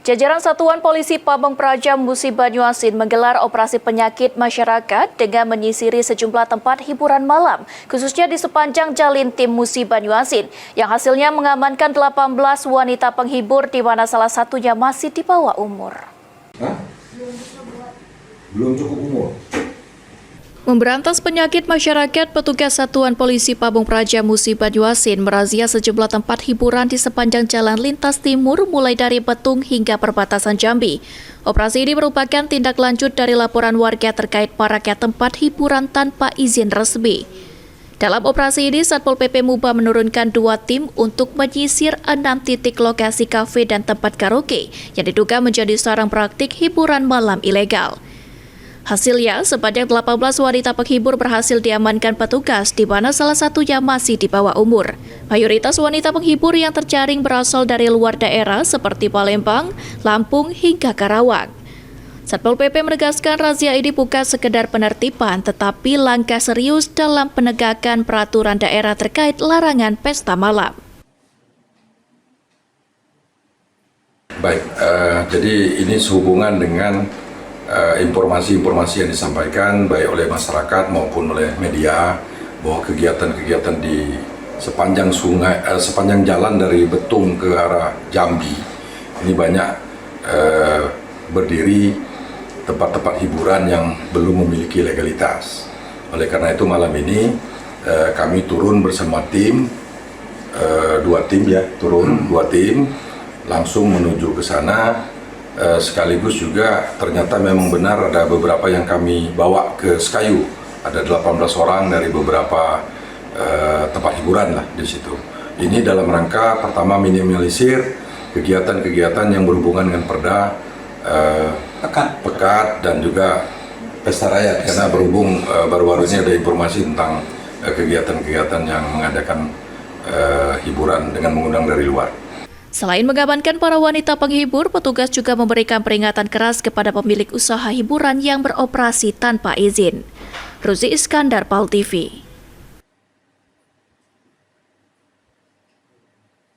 Jajaran Satuan Polisi Pamong Praja Musi Banyuasin menggelar operasi penyakit masyarakat dengan menyisiri sejumlah tempat hiburan malam, khususnya di sepanjang Jalin Tim Musi Banyuasin, yang hasilnya mengamankan 18 wanita penghibur di mana salah satunya masih di bawah umur. Hah? Belum cukup umur. Memberantas penyakit masyarakat, petugas Satuan Polisi Pamong Praja Musi Banyuasin merazia sejumlah tempat hiburan di sepanjang jalan lintas timur mulai dari Betung hingga perbatasan Jambi. Operasi ini merupakan tindak lanjut dari laporan warga terkait maraknya tempat hiburan tanpa izin resmi. Dalam operasi ini, Satpol PP Muba menurunkan 2 tim untuk menyisir 6 titik lokasi kafe dan tempat karaoke yang diduga menjadi sarang praktik hiburan malam ilegal. Hasilnya, sebanyak 18 wanita penghibur berhasil diamankan petugas, di mana salah satunya masih di bawah umur. Mayoritas wanita penghibur yang terjaring berasal dari luar daerah seperti Palembang, Lampung, hingga Karawang. Satpol PP menegaskan razia ini bukan sekedar penertiban, tetapi langkah serius dalam penegakan peraturan daerah terkait larangan pesta malam. Baik, jadi ini sehubungan dengan informasi-informasi yang disampaikan baik oleh masyarakat maupun oleh media bahwa kegiatan-kegiatan di sepanjang sepanjang jalan dari Betung ke arah Jambi ini banyak berdiri tempat-tempat hiburan yang belum memiliki legalitas. Oleh karena itu malam ini kami turun bersama tim, 2 tim ya, turun 2 tim langsung menuju ke sana. Sekaligus juga ternyata memang benar ada beberapa yang kami bawa ke Sekayu. Ada 18 orang dari beberapa tempat hiburan lah di situ. Ini dalam rangka pertama minimalisir kegiatan-kegiatan yang berhubungan dengan perda, pekat dan juga pesta rakyat. Karena berhubung baru-baru ini ada informasi tentang kegiatan-kegiatan yang mengadakan hiburan dengan mengundang dari luar. Selain mengamankan para wanita penghibur, petugas juga memberikan peringatan keras kepada pemilik usaha hiburan yang beroperasi tanpa izin. Ruzi Iskandar, PAL TV.